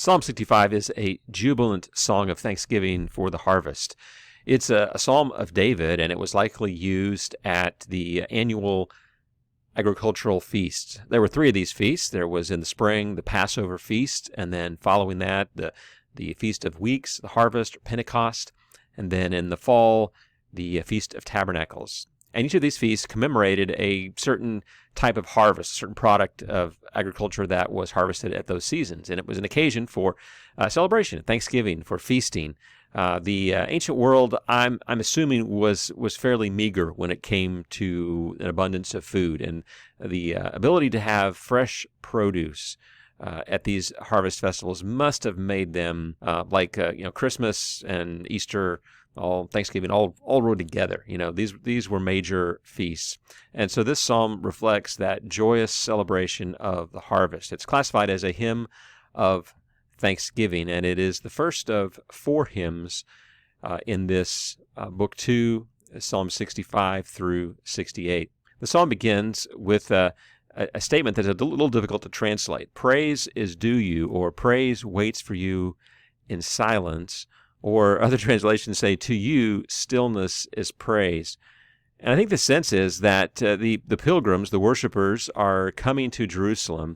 Psalm 65 is a jubilant song of thanksgiving for the harvest. It's a psalm of David, and it was likely used at the annual agricultural feasts. There were three of these feasts. There was in the spring the Passover feast, and then following that the Feast of Weeks, the Harvest, or Pentecost, and then in the fall the Feast of Tabernacles. And each of these feasts commemorated a certain type of harvest, a certain product of agriculture that was harvested at those seasons. And it was an occasion for celebration, thanksgiving, for feasting. The ancient world, I'm assuming, was fairly meager when it came to an abundance of food. And the ability to have fresh produce at these harvest festivals must have made them like Christmas and Easter, all Thanksgiving, all rode together. These were major feasts. And so this psalm reflects that joyous celebration of the harvest. It's classified as a hymn of thanksgiving, and it is the first of four hymns in this book 2, Psalm 65 through 68. The psalm begins with a statement that is a little difficult to translate. Praise is due you, or praise waits for you in silence, or other translations say, to you stillness is praise. And I think the sense is that the pilgrims, the worshipers, are coming to Jerusalem,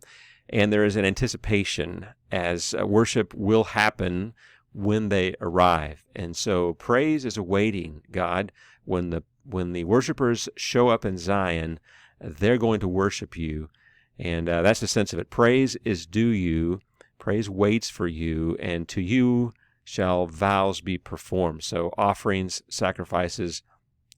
and there is an anticipation as worship will happen when they arrive. And so praise is awaiting God. When the worshipers show up in Zion, they're going to worship you. And that's the sense of it. Praise is due you. Praise waits for you. And to you shall vows be performed. So offerings, sacrifices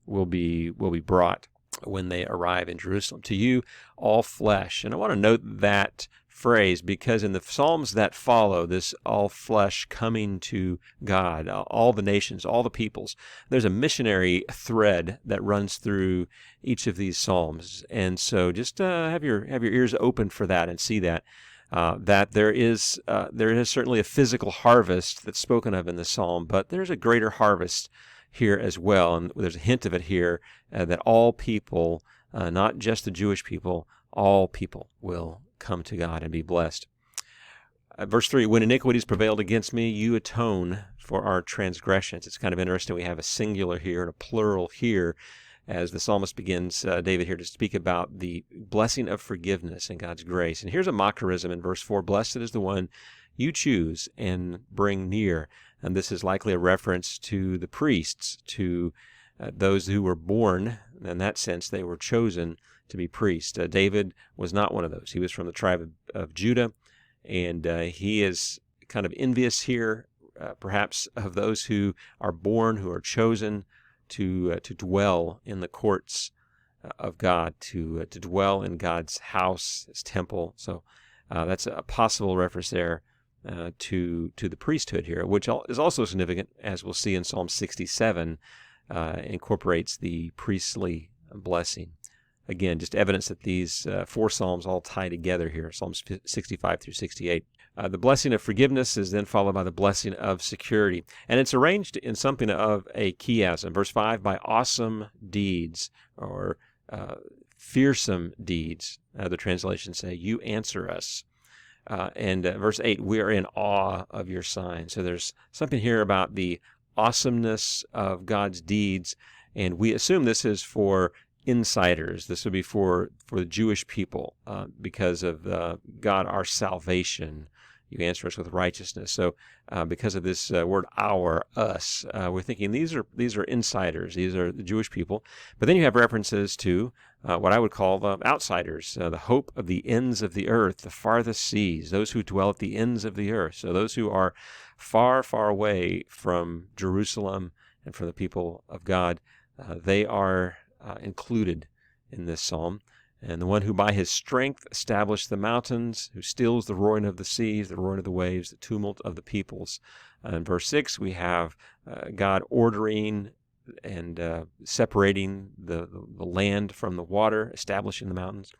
will be brought when they arrive in Jerusalem. To you, all flesh. And I want to note that phrase because in the Psalms that follow, this all flesh coming to God, all the nations, all the peoples, there's a missionary thread that runs through each of these Psalms. And so just have your ears open for that and see that. That there is certainly a physical harvest that's spoken of in the psalm, but there's a greater harvest here as well, and there's a hint of it here that all people, not just the Jewish people, all people will come to God and be blessed. Verse 3, when iniquities prevailed against me, you atone for our transgressions. It's kind of interesting. We have a singular here and a plural here, as the psalmist begins, David here, to speak about the blessing of forgiveness and God's grace. And here's a mockerism in verse 4, blessed is the one you choose and bring near. And this is likely a reference to the priests, to those who were born. In that sense, they were chosen to be priests. David was not one of those. He was from the tribe of Judah, and he is kind of envious here, perhaps, of those who are born, who are chosen to dwell in the courts of God, to dwell in God's house, His temple. So that's a possible reference there to the priesthood here, which is also significant, as we'll see in Psalm 67, incorporates the priestly blessing. Again, just evidence that these four Psalms all tie together here, Psalms 65 through 68. The blessing of forgiveness is then followed by the blessing of security. And it's arranged in something of a chiasm. Verse 5, by awesome deeds, or fearsome deeds, the translations say, you answer us. And verse 8, we are in awe of your signs. So there's something here about the awesomeness of God's deeds, and we assume this is for insiders. This would be for the Jewish people because of God, our salvation. You answer us with righteousness. So because of this word our, us, we're thinking these are insiders. These are the Jewish people. But then you have references to what I would call the outsiders, the hope of the ends of the earth, the farthest seas, those who dwell at the ends of the earth. So those who are far, far away from Jerusalem and from the people of God, they are included in this psalm. And the one who by his strength established the mountains, who stills the roaring of the seas, the roaring of the waves, the tumult of the peoples. In verse 6, we have God ordering and separating the land from the water, establishing the mountains.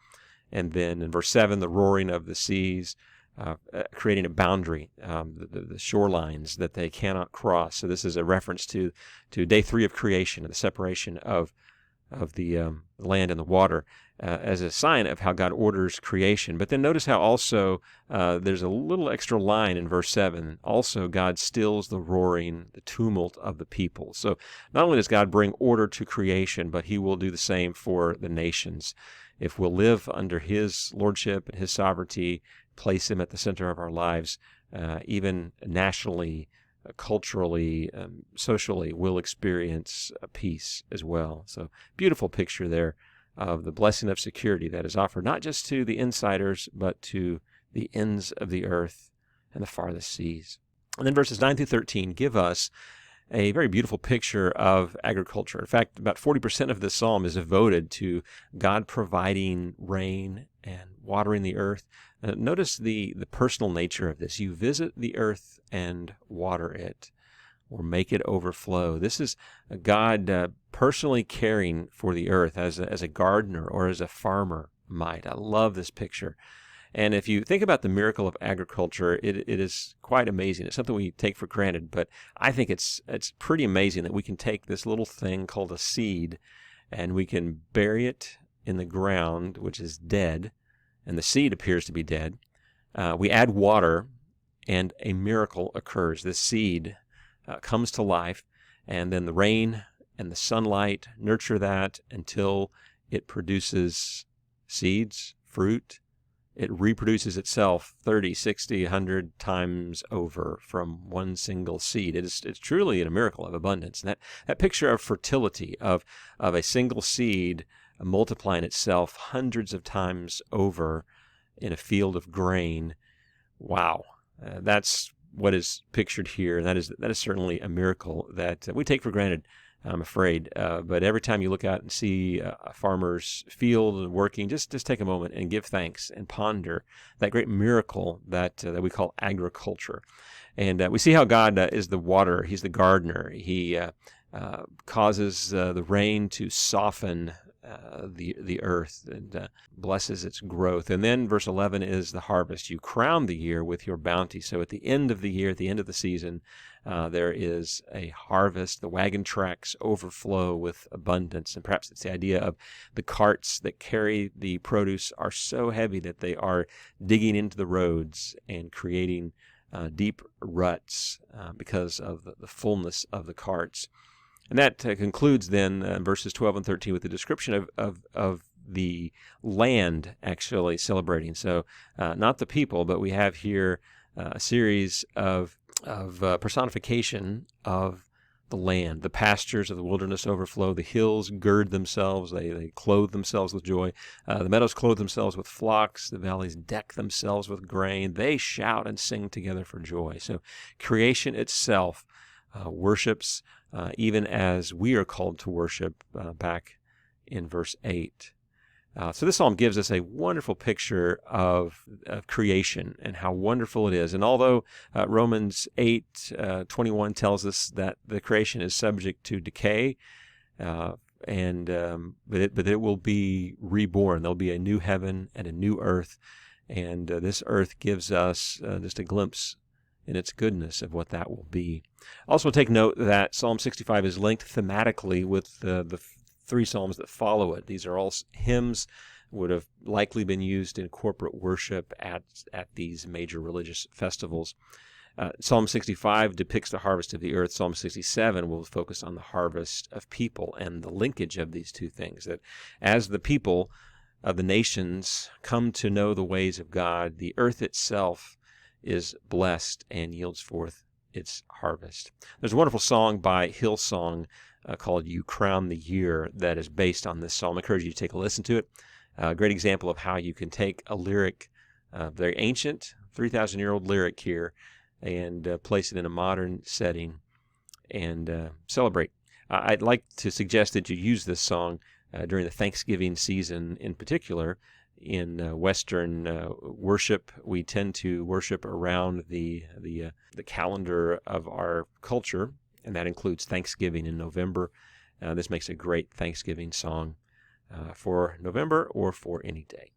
And then in verse 7, the roaring of the seas, creating a boundary, the shorelines that they cannot cross. So this is a reference to day 3 of creation and the separation of of the land and the water as a sign of how God orders creation. But then notice how also there's a little extra line in verse 7. Also, God stills the roaring, the tumult of the people. So not only does God bring order to creation, but he will do the same for the nations. If we'll live under his lordship and his sovereignty, place him at the center of our lives, even nationally, culturally, socially, we'll experience peace as well. So beautiful picture there of the blessing of security that is offered not just to the insiders, but to the ends of the earth and the farthest seas. And then verses 9 through 13 give us a very beautiful picture of agriculture. In fact, about 40% of this psalm is devoted to God providing rain and watering the earth. Notice the personal nature of this. You visit the earth and water it, or make it overflow. This is God personally caring for the earth as a gardener or as a farmer might. I love this picture. And if you think about the miracle of agriculture, it is quite amazing. It's something we take for granted, but I think it's pretty amazing that we can take this little thing called a seed and we can bury it in the ground, which is dead, and the seed appears to be dead. We add water, and a miracle occurs. This seed comes to life, and then the rain and the sunlight nurture that until it produces seeds, fruit. It reproduces itself 30, 60, 100 times over from one single seed. It's truly a miracle of abundance. And that picture of fertility, of a single seed multiplying itself hundreds of times over in a field of grain, wow, that's what is pictured here. That is certainly a miracle that we take for granted, I'm afraid. But every time you look out and see a farmer's field working, just take a moment and give thanks and ponder that great miracle that we call agriculture. And we see how God is the waterer. He's the gardener. He causes the rain to soften the earth and blesses its growth. And then verse 11 is the harvest. You crown the year with your bounty. So at the end of the year, at the end of the season, there is a harvest. The wagon tracks overflow with abundance. And perhaps it's the idea of the carts that carry the produce are so heavy that they are digging into the roads and creating deep ruts because of the fullness of the carts. And that concludes then verses 12 and 13 with the description of the land actually celebrating. So not the people, but we have here a series of personification of the land. The pastures of the wilderness overflow. The hills gird themselves. They clothe themselves with joy. The meadows clothe themselves with flocks. The valleys deck themselves with grain. They shout and sing together for joy. So creation itself worships, even as we are called to worship back in verse 8. So this psalm gives us a wonderful picture of creation and how wonderful it is. And although Romans 8:21 tells us that the creation is subject to decay, but it will be reborn. There'll be a new heaven and a new earth, and this earth gives us just a glimpse in its goodness of what that will be. Also take note that Psalm 65 is linked thematically with the three psalms that follow it. These are all hymns, would have likely been used in corporate worship at these major religious festivals. Psalm 65 depicts the harvest of the earth. Psalm 67 will focus on the harvest of people and the linkage of these two things, that as the people of the nations come to know the ways of God, the earth itself is blessed and yields forth its harvest. There's a wonderful song by Hillsong called You Crown the Year that is based on this psalm. I encourage you to take a listen to it. A great example of how you can take a lyric, very ancient, 3,000-year-old lyric here, and place it in a modern setting and celebrate. I'd like to suggest that you use this song during the Thanksgiving season in particular. In Western worship, we tend to worship around the calendar of our culture, and that includes Thanksgiving in November. This makes a great Thanksgiving song for November or for any day.